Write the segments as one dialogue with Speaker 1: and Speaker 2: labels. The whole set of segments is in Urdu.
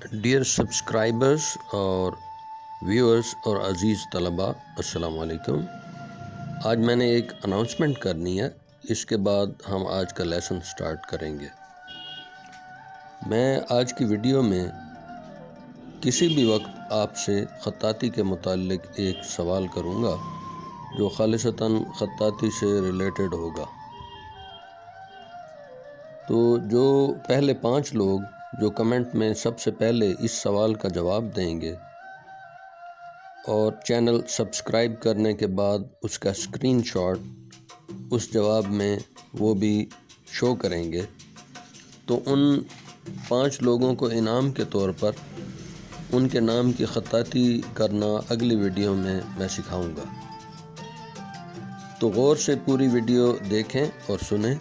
Speaker 1: ڈیئر سبسکرائبرز اور ویورز اور عزیز طلباء، السلام علیکم۔ آج میں نے ایک اناؤنسمنٹ کرنی ہے، اس کے بعد ہم آج کا لیسن سٹارٹ کریں گے۔ میں آج کی ویڈیو میں کسی بھی وقت آپ سے خطاطی کے متعلق ایک سوال کروں گا جو خالصتاً خطاطی سے ریلیٹڈ ہوگا۔ تو جو پہلے 5 لوگ جو کمنٹ میں سب سے پہلے اس سوال کا جواب دیں گے اور چینل سبسکرائب کرنے کے بعد اس کا اسکرین شاٹ اس جواب میں وہ بھی شو کریں گے، تو ان 5 لوگوں کو انعام کے طور پر ان کے نام کی خطاطی کرنا اگلی ویڈیو میں سکھاؤں گا۔ تو غور سے پوری ویڈیو دیکھیں اور سنیں۔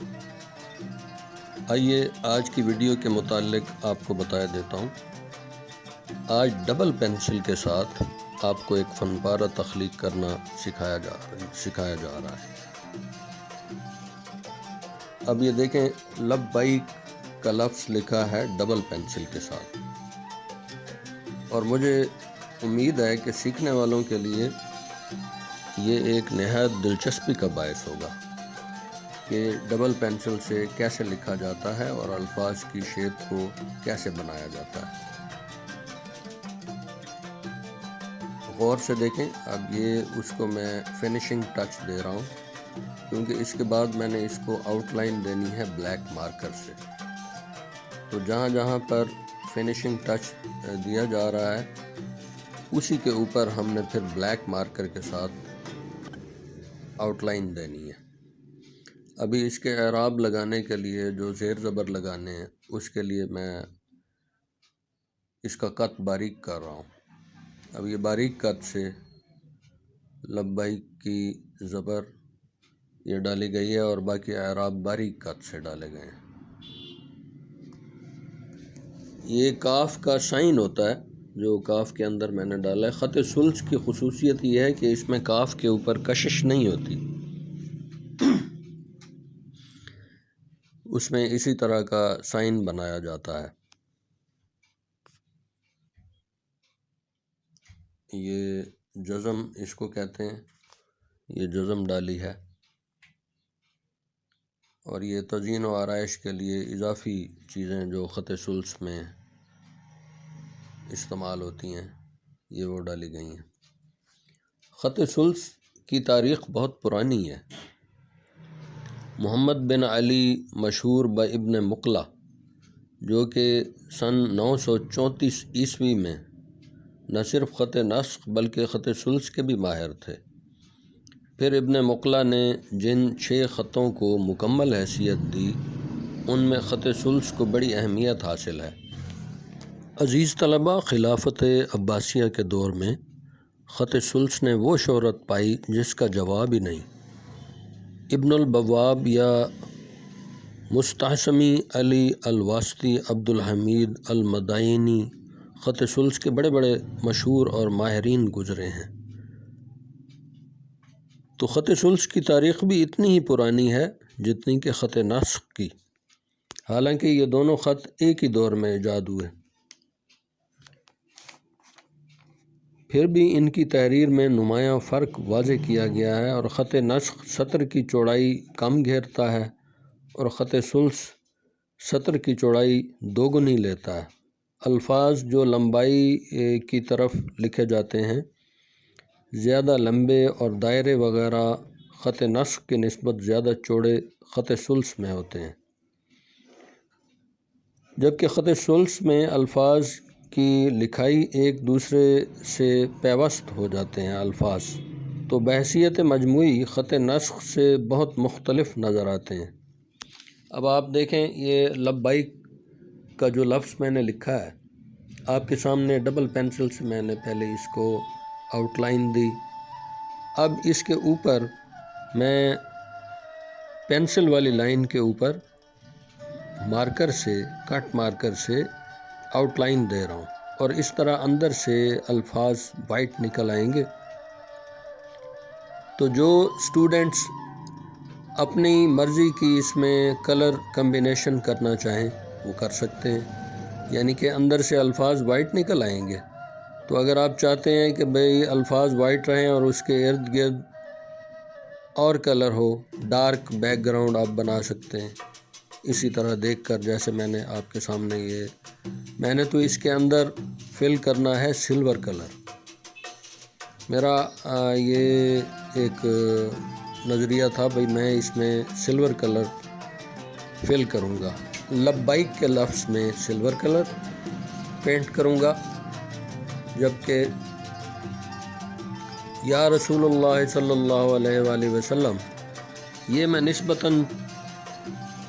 Speaker 1: آئیے آج کی ویڈیو کے متعلق آپ کو بتا دیتا ہوں۔ آج ڈبل پینسل کے ساتھ آپ کو ایک فن پارہ تخلیق کرنا سکھایا جا رہا ہے۔ اب یہ دیکھیں، لبیک کا لفظ لکھا ہے ڈبل پینسل کے ساتھ، اور مجھے امید ہے کہ سیکھنے والوں کے لیے یہ ایک نہایت دلچسپی کا باعث ہوگا کہ ڈبل پینسل سے کیسے لکھا جاتا ہے اور الفاظ کی شیپ کو کیسے بنایا جاتا ہے۔ غور سے دیکھیں، اب یہ اس کو میں فنیشنگ ٹچ دے رہا ہوں، کیونکہ اس کے بعد میں نے اس کو آؤٹ لائن دینی ہے بلیک مارکر سے۔ تو جہاں جہاں پر فنیشنگ ٹچ دیا جا رہا ہے اسی کے اوپر ہم نے پھر بلیک مارکر کے ساتھ آؤٹ لائن دینی ہے۔ ابھی اس کے اعراب لگانے کے لیے جو زیر زبر لگانے ہیں اس کے لیے میں اس کا قط باریک کر رہا ہوں۔ اب یہ باریک قط سے لبیک کی زبر یہ ڈالی گئی ہے اور باقی اعراب باریک قط سے ڈالے گئے ہیں۔ یہ کاف کا سائن ہوتا ہے جو کاف کے اندر میں نے ڈالا ہے۔ خط ثلث کی خصوصیت یہ ہے کہ اس میں کاف کے اوپر کشش نہیں ہوتی، اس میں اسی طرح کا سائن بنایا جاتا ہے۔ یہ جزم اس کو کہتے ہیں، یہ جزم ڈالی ہے، اور یہ تزئین و آرائش کے لیے اضافی چیزیں جو خط ثلث میں استعمال ہوتی ہیں یہ وہ ڈالی گئی ہیں۔ خط ثلث کی تاریخ بہت پرانی ہے۔ محمد بن علی مشہور ابن مقلہ جو کہ سن 934 عیسوی میں نہ صرف خط نسخ بلکہ خط ثلث کے بھی ماہر تھے۔ پھر ابن مقلہ نے جن 6 خطوں کو مکمل حیثیت دی ان میں خط ثلث کو بڑی اہمیت حاصل ہے۔ عزیز طلباء، خلافت عباسیہ کے دور میں خط ثلث نے وہ شہرت پائی جس کا جواب ہی نہیں۔ ابن البواب یا مستعصمی علی الواسطی عبد الحمید المدائنی خط ثلث کے بڑے بڑے مشہور اور ماہرین گزرے ہیں۔ تو خط ثلث کی تاریخ بھی اتنی ہی پرانی ہے جتنی کہ خط نسخ کی، حالانکہ یہ دونوں خط ایک ہی دور میں ایجاد ہوئے۔ پھر بھی ان کی تحریر میں نمایاں فرق واضح کیا گیا ہے، اور خط نسخ سطر کی چوڑائی کم گھیرتا ہے اور خط ثلث سطر کی چوڑائی 2 گنی لیتا ہے۔ الفاظ جو لمبائی کی طرف لکھے جاتے ہیں زیادہ لمبے اور دائرے وغیرہ خط نسخ کی نسبت زیادہ چوڑے خط ثلث میں ہوتے ہیں، جبکہ خط ثلث میں الفاظ کی لکھائی ایک دوسرے سے پیوست ہو جاتے ہیں۔ الفاظ تو بحیثیت مجموعی خط نسخ سے بہت مختلف نظر آتے ہیں۔ اب آپ دیکھیں، یہ لبیک کا جو لفظ میں نے لکھا ہے آپ کے سامنے ڈبل پینسل سے میں نے پہلے اس کو آؤٹ لائن دی۔ اب اس کے اوپر میں پینسل والی لائن کے اوپر مارکر سے کٹ مارکر سے آؤٹ لائن دے رہا ہوں، اور اس طرح اندر سے الفاظ وائٹ نکل آئیں گے۔ تو جو اسٹوڈنٹس اپنی مرضی کی اس میں کلر کمبینیشن کرنا چاہیں وہ کر سکتے ہیں۔ یعنی کہ اندر سے الفاظ وائٹ نکل آئیں گے۔ تو اگر آپ چاہتے ہیں کہ بھئی الفاظ وائٹ رہیں اور اس کے ارد گرد اور کلر ہو، ڈارک بیک گراؤنڈ آپ بنا سکتے ہیں، اسی طرح دیکھ کر جیسے میں نے آپ کے سامنے میں نے تو اس کے اندر فل کرنا ہے سلور کلر۔ میرا یہ ایک نظریہ تھا بھئی میں اس میں سلور کلر فل کروں گا، لبیک کے لفظ میں سلور کلر پینٹ کروں گا، جبکہ یا رسول اللہ صلی اللہ علیہ وآلہ وسلم یہ میں نسبتاً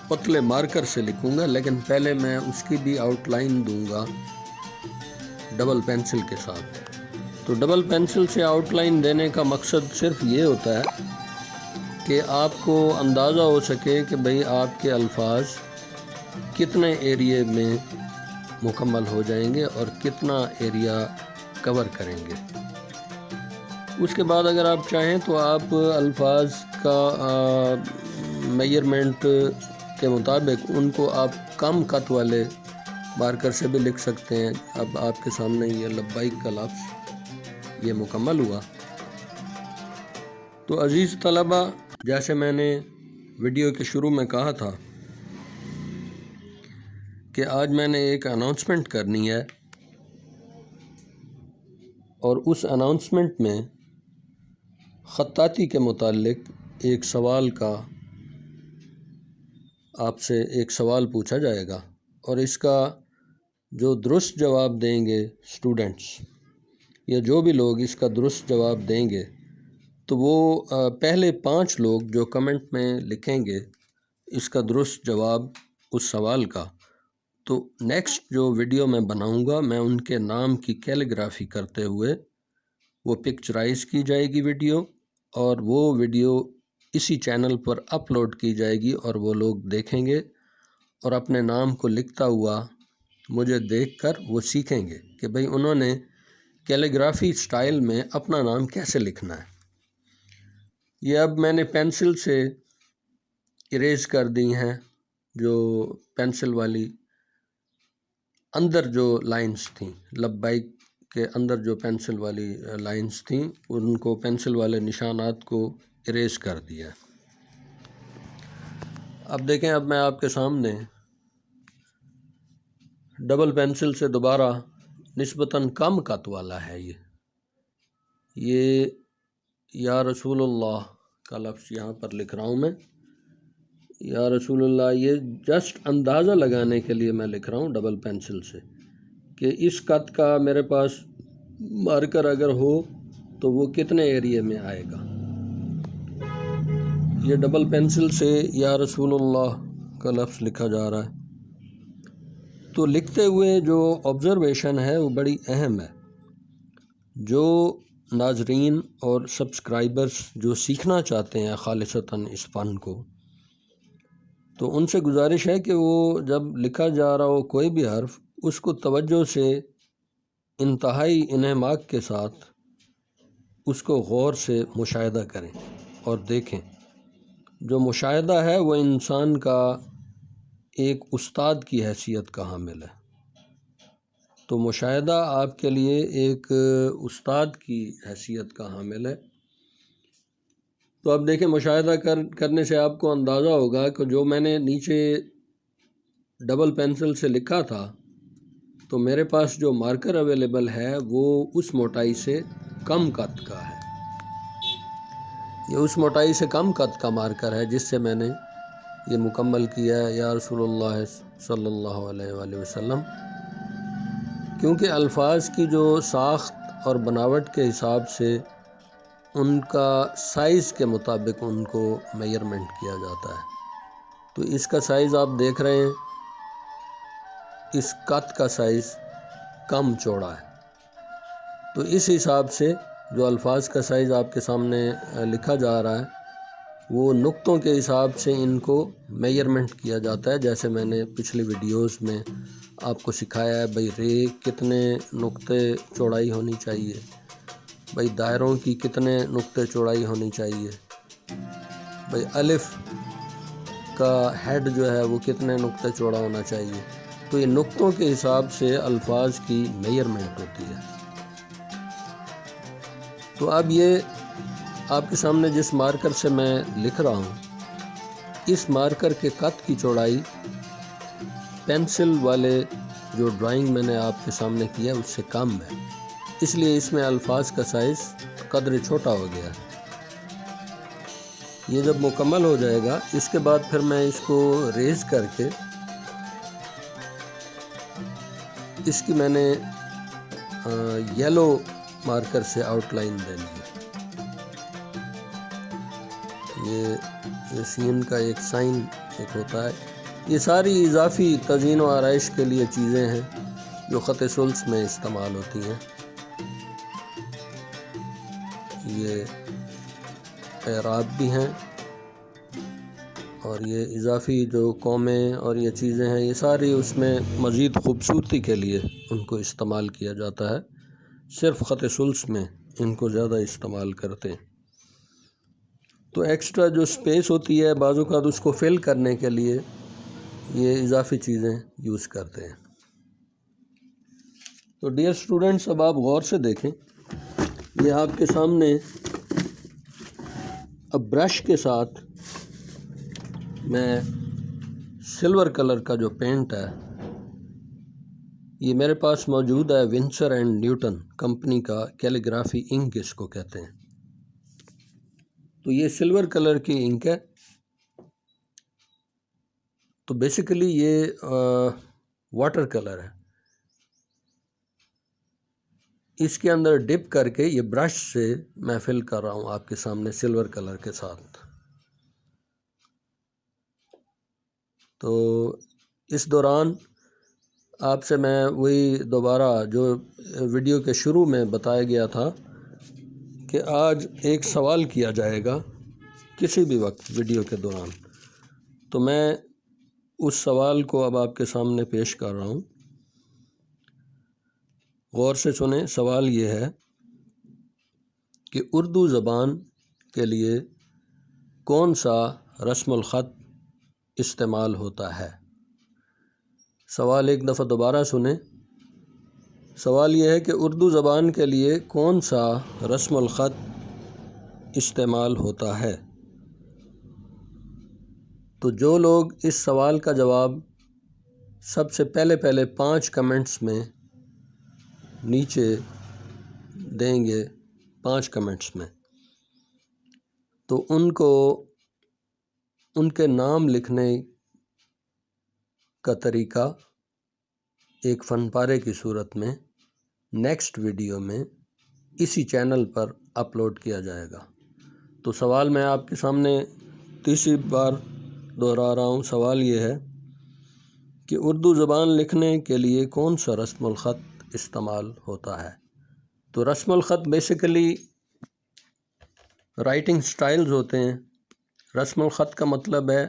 Speaker 1: پتلے مارکر سے لکھوں گا، لیکن پہلے میں اس کی بھی آؤٹ لائن دوں گا ڈبل پینسل کے ساتھ۔ تو ڈبل پینسل سے آؤٹ لائن دینے کا مقصد صرف یہ ہوتا ہے کہ آپ کو اندازہ ہو سکے کہ بھئی آپ کے الفاظ کتنے ایریے میں مکمل ہو جائیں گے اور کتنا ایریا کور کریں گے۔ اس کے بعد اگر آپ چاہیں تو آپ الفاظ کا میجرمنٹ کے مطابق ان کو آپ کم کت والے مارکر سے بھی لکھ سکتے ہیں۔ اب آپ کے سامنے یہ لبیک کا لفظ یہ مکمل ہوا۔ تو عزیز طلبہ، جیسے میں نے ویڈیو کے شروع میں کہا تھا کہ آج میں نے ایک اناؤنسمنٹ کرنی ہے، اور اس اناؤنسمنٹ میں خطاطی کے متعلق ایک سوال کا آپ سے ایک سوال پوچھا جائے گا، اور اس کا جو درست جواب دیں گے اسٹوڈنٹس یا جو بھی لوگ اس کا درست جواب دیں گے، تو وہ پہلے 5 لوگ جو کمنٹ میں لکھیں گے اس کا درست جواب اس سوال کا، تو نیکسٹ جو ویڈیو میں بناؤں گا میں ان کے نام کی کیلیگرافی کرتے ہوئے وہ پکچرائز کی جائے گی ویڈیو، اور وہ ویڈیو اسی چینل پر اپلوڈ کی جائے گی، اور وہ لوگ دیکھیں گے اور اپنے نام کو لکھتا ہوا مجھے دیکھ کر وہ سیکھیں گے کہ بھئی انہوں نے کیلیگرافی سٹائل میں اپنا نام کیسے لکھنا ہے۔ یہ اب میں نے پینسل سے اریز کر دی ہیں، جو پینسل والی اندر جو لائنز تھیں، لبیک کے اندر جو پینسل والی لائنز تھیں، ان کو پینسل والے نشانات کو اریز کر دیا۔ اب دیکھیں، اب میں آپ کے سامنے ڈبل پینسل سے دوبارہ نسبتاً کم قط والا ہے یہ یا رسول اللہ کا لفظ یہاں پر لکھ رہا ہوں میں، یا رسول اللہ۔ یہ جسٹ اندازہ لگانے کے لیے میں لکھ رہا ہوں ڈبل پینسل سے کہ اس قط کا میرے پاس مارکر اگر ہو تو وہ کتنے ایریے میں آئے گا۔ یہ ڈبل پینسل سے یا رسول اللہ کا لفظ لکھا جا رہا ہے۔ تو لکھتے ہوئے جو آبزرویشن ہے وہ بڑی اہم ہے۔ جو ناظرین اور سبسکرائبرز جو سیکھنا چاہتے ہیں خالصتاً اس فن کو، تو ان سے گزارش ہے کہ وہ جب لکھا جا رہا ہو کوئی بھی حرف، اس کو توجہ سے انتہائی انہماک کے ساتھ اس کو غور سے مشاہدہ کریں اور دیکھیں۔ جو مشاہدہ ہے وہ انسان کا ایک استاد کی حیثیت کا حامل ہے۔ تو مشاہدہ آپ کے لیے ایک استاد کی حیثیت کا حامل ہے۔ تو اب دیکھیں، مشاہدہ کرنے سے آپ کو اندازہ ہوگا کہ جو میں نے نیچے ڈبل پینسل سے لکھا تھا، تو میرے پاس جو مارکر اویلیبل ہے وہ اس موٹائی سے کم قط کا ہے۔ یہ اس موٹائی سے کم قط کا مارکر ہے جس سے میں نے یہ مکمل کیا ہے یا رسول اللہ صلی اللہ علیہ وآلہ وسلم۔ کیونکہ الفاظ کی جو ساخت اور بناوٹ کے حساب سے ان کا سائز کے مطابق ان کو میجرمنٹ کیا جاتا ہے۔ تو اس کا سائز آپ دیکھ رہے ہیں، اس قط کا سائز کم چوڑا ہے۔ تو اس حساب سے جو الفاظ کا سائز آپ کے سامنے لکھا جا رہا ہے، وہ نقطوں کے حساب سے ان کو میجرمنٹ کیا جاتا ہے، جیسے میں نے پچھلی ویڈیوز میں آپ کو سکھایا ہے۔ بھئی رے کتنے نقطے چوڑائی ہونی چاہیے، بھئی دائروں کی کتنے نقطے چوڑائی ہونی چاہیے، بھئی الف کا ہیڈ جو ہے وہ کتنے نقطے چوڑا ہونا چاہیے۔ تو یہ نقطوں کے حساب سے الفاظ کی میئرمنٹ ہوتی ہے۔ تو اب یہ آپ کے سامنے جس مارکر سے میں لکھ رہا ہوں، اس مارکر کے قط کی چوڑائی پینسل والے جو ڈرائنگ میں نے آپ کے سامنے کیا اس سے کم ہے، اس لیے اس میں الفاظ کا سائز قدر چھوٹا ہو گیا ہے۔ یہ جب مکمل ہو جائے گا، اس کے بعد پھر میں اس کو ریز کر کے اس کی میں نے یلو مارکر سے آؤٹ لائن دینی ہے۔ یہ سین کا ایک سائن ایک ہوتا ہے۔ یہ ساری اضافی تزئین و آرائش کے لیے چیزیں ہیں جو خط ثلث میں استعمال ہوتی ہیں۔ یہ اعراب بھی ہیں اور یہ اضافی جو قومیں اور یہ چیزیں ہیں، یہ ساری اس میں مزید خوبصورتی کے لیے ان کو استعمال کیا جاتا ہے۔ صرف خط ثلث میں ان کو زیادہ استعمال کرتے ہیں۔ تو ایکسٹرا جو سپیس ہوتی ہے، بعض اوقات اس کو فل کرنے کے لیے یہ اضافی چیزیں یوز کرتے ہیں۔ تو ڈیئر اسٹوڈنٹس، اب آپ غور سے دیکھیں، یہ آپ کے سامنے اب برش کے ساتھ میں سلور کلر کا جو پینٹ ہے، یہ میرے پاس موجود ہے، ونسر اینڈ نیوٹن کمپنی کا کیلیگرافی انک اس کو کہتے ہیں۔ تو یہ سلور کلر کی انک ہے۔ تو بیسیکلی یہ واٹر کلر ہے۔ اس کے اندر ڈپ کر کے یہ برش سے میں فل کر رہا ہوں آپ کے سامنے سلور کلر کے ساتھ۔ تو اس دوران آپ سے میں وہی دوبارہ جو ویڈیو کے شروع میں بتایا گیا تھا کہ آج ایک سوال کیا جائے گا کسی بھی وقت ویڈیو کے دوران، تو میں اس سوال کو اب آپ کے سامنے پیش کر رہا ہوں۔ غور سے سنیں، سوال یہ ہے کہ اردو زبان کے لیے کون سا رسم الخط استعمال ہوتا ہے؟ سوال ایک دفعہ دوبارہ سنیں۔ سوال یہ ہے کہ اردو زبان کے لیے کون سا رسم الخط استعمال ہوتا ہے؟ تو جو لوگ اس سوال کا جواب سب سے پہلے 5 کمنٹس میں نیچے دیں گے، 5 کمنٹس میں، تو ان کو ان کے نام لکھنے کا طریقہ ایک فن پارے کی صورت میں نیکسٹ ویڈیو میں اسی چینل پر اپلوڈ کیا جائے گا۔ تو سوال میں آپ کے سامنے تیسری بار دہرا رہا ہوں۔ سوال یہ ہے کہ اردو زبان لکھنے کے لیے کون سا رسم الخط استعمال ہوتا ہے؟ تو رسم الخط بیسیکلی رائٹنگ سٹائلز ہوتے ہیں۔ رسم الخط کا مطلب ہے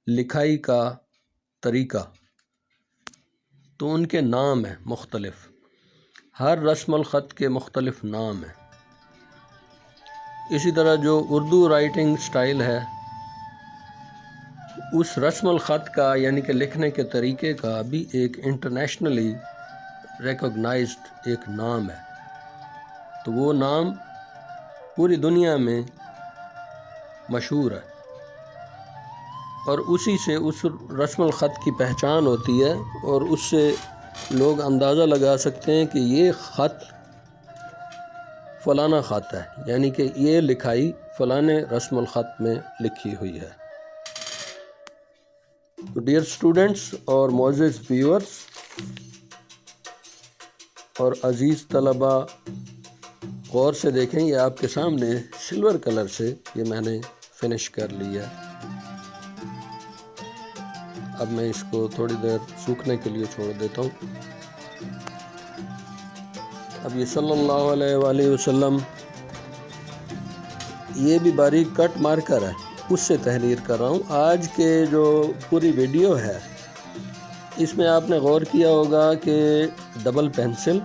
Speaker 1: لکھائی کا طریقہ۔ تو ان کے نام ہیں مختلف، ہر رسم الخط کے مختلف نام ہیں۔ اسی طرح جو اردو رائٹنگ سٹائل ہے، اس رسم الخط کا یعنی کہ لکھنے کے طریقے کا بھی ایک انٹرنیشنلی ریکوگنائزڈ ایک نام ہے۔ تو وہ نام پوری دنیا میں مشہور ہے، اور اسی سے اس رسم الخط کی پہچان ہوتی ہے، اور اس سے لوگ اندازہ لگا سکتے ہیں کہ یہ خط فلانا خط ہے، یعنی کہ یہ لکھائی فلانے رسم الخط میں لکھی ہوئی ہے۔ تو ڈیئر اسٹوڈنٹس اور معزز ویورز اور عزیز طلبہ، غور سے دیکھیں، یہ آپ کے سامنے سلور کلر سے یہ میں نے فنش کر لیا۔ اب میں اس کو تھوڑی دیر سوکھنے کے لیے چھوڑ دیتا ہوں۔ اب یہ صلی اللہ علیہ وآلہ وسلم، یہ بھی باریک کٹ مارکر ہے، اس سے تحریر کر رہا ہوں۔ آج کے جو پوری ویڈیو ہے، اس میں آپ نے غور کیا ہوگا کہ ڈبل پینسل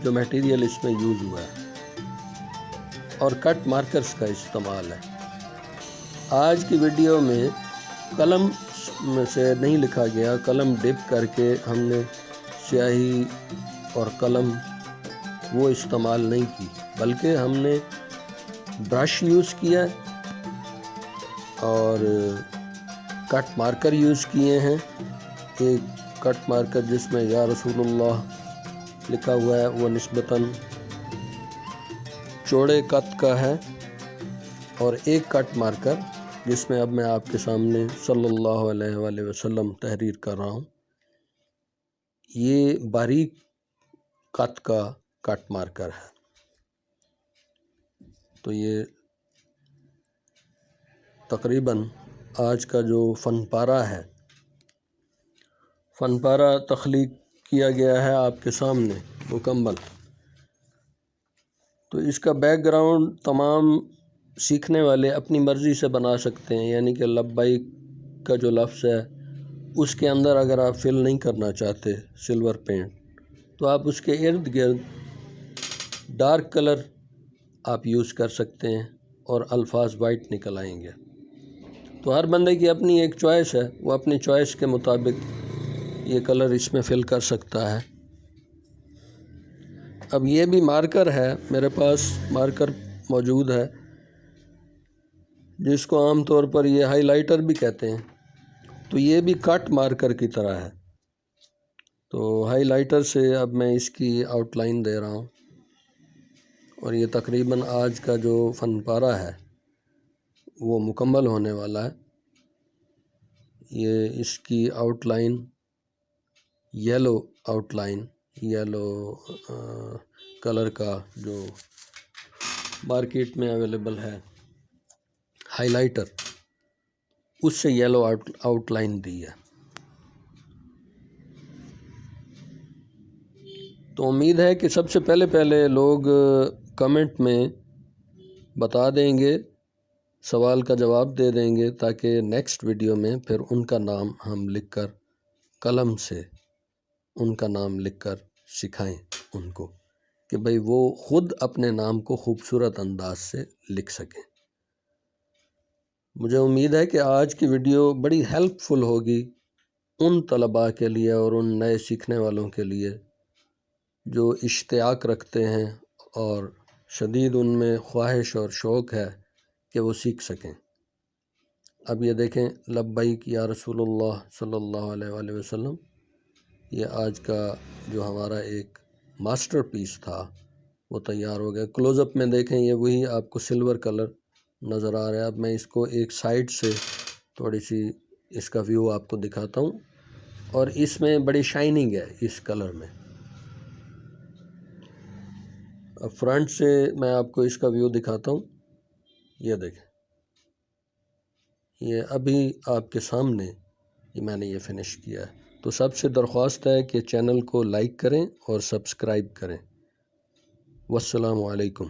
Speaker 1: جو میٹیریل اس میں یوز ہوا ہے اور کٹ مارکرز کا استعمال ہے۔ آج کی ویڈیو میں قلم میں سے نہیں لکھا گیا، قلم ڈپ کر کے ہم نے سیاہی اور قلم وہ استعمال نہیں کی، بلکہ ہم نے برش یوز کیا اور کٹ مارکر یوز کیے ہیں۔ ایک کٹ مارکر جس میں یا رسول اللہ لکھا ہوا ہے وہ نسبتاً چوڑے قد کا ہے، اور ایک کٹ مارکر جس میں اب میں آپ کے سامنے صلی اللہ علیہ وآلہ وسلم تحریر کر رہا ہوں، یہ باریک قد کا کٹ مارکر ہے۔ تو یہ تقریباً آج کا جو فن پارہ ہے، فن پارہ تخلیق کیا گیا ہے آپ کے سامنے مکمل۔ تو اس کا بیک گراؤنڈ تمام سیکھنے والے اپنی مرضی سے بنا سکتے ہیں، یعنی کہ لبیک کا جو لفظ ہے اس کے اندر اگر آپ فل نہیں کرنا چاہتے سلور پینٹ، تو آپ اس کے ارد گرد ڈارک کلر آپ یوز کر سکتے ہیں اور الفاظ وائٹ نکل آئیں گے۔ تو ہر بندے کی اپنی ایک چوائس ہے، وہ اپنی چوائس کے مطابق یہ کلر اس میں فل کر سکتا ہے۔ اب یہ بھی مارکر ہے، میرے پاس مارکر موجود ہے جس کو عام طور پر یہ ہائی لائٹر بھی کہتے ہیں، تو یہ بھی کٹ مارکر کی طرح ہے۔ تو ہائی لائٹر سے اب میں اس کی آؤٹ لائن دے رہا ہوں، اور یہ تقریباً آج کا جو فن پارہ ہے وہ مکمل ہونے والا ہے۔ یہ اس کی out line yellow out line, yellow colour کا جو مارکیٹ میں اویلیبل ہے ہائی لائٹر، اس سے یلو آؤٹ لائن دی ہے۔ تو امید ہے کہ سب سے پہلے لوگ کمنٹ میں بتا دیں گے، سوال کا جواب دے دیں گے، تاکہ نیکسٹ ویڈیو میں پھر ان کا نام ہم لکھ کر قلم سے ان کا نام لکھ کر سکھائیں ان کو، کہ بھئی وہ خود اپنے نام کو خوبصورت انداز سے لکھ سکیں۔ مجھے امید ہے کہ آج کی ویڈیو بڑی ہیلپ فل ہوگی ان طلباء کے لیے اور ان نئے سیکھنے والوں کے لیے جو اشتیاق رکھتے ہیں اور شدید ان میں خواہش اور شوق ہے کہ وہ سیکھ سکیں۔ اب یہ دیکھیں، لبیک یا رسول اللہ صلی اللہ علیہ وآلہ وسلم، یہ آج کا جو ہمارا ایک ماسٹر پیس تھا وہ تیار ہو گیا۔ کلوز اپ میں دیکھیں، یہ وہی آپ کو سلور کلر نظر آ رہا ہے۔ اب میں اس کو ایک سائڈ سے تھوڑی سی اس کا ویو آپ کو دکھاتا ہوں، اور اس میں بڑی شائننگ ہے اس کلر میں۔ اب فرنٹ سے میں آپ کو اس کا ویو دکھاتا ہوں، یہ دیکھیں، یہ ابھی آپ کے سامنے میں نے یہ فنش کیا ہے۔ تو سب سے درخواست ہے کہ چینل کو لائک کریں اور سبسکرائب کریں۔ والسلام علیکم۔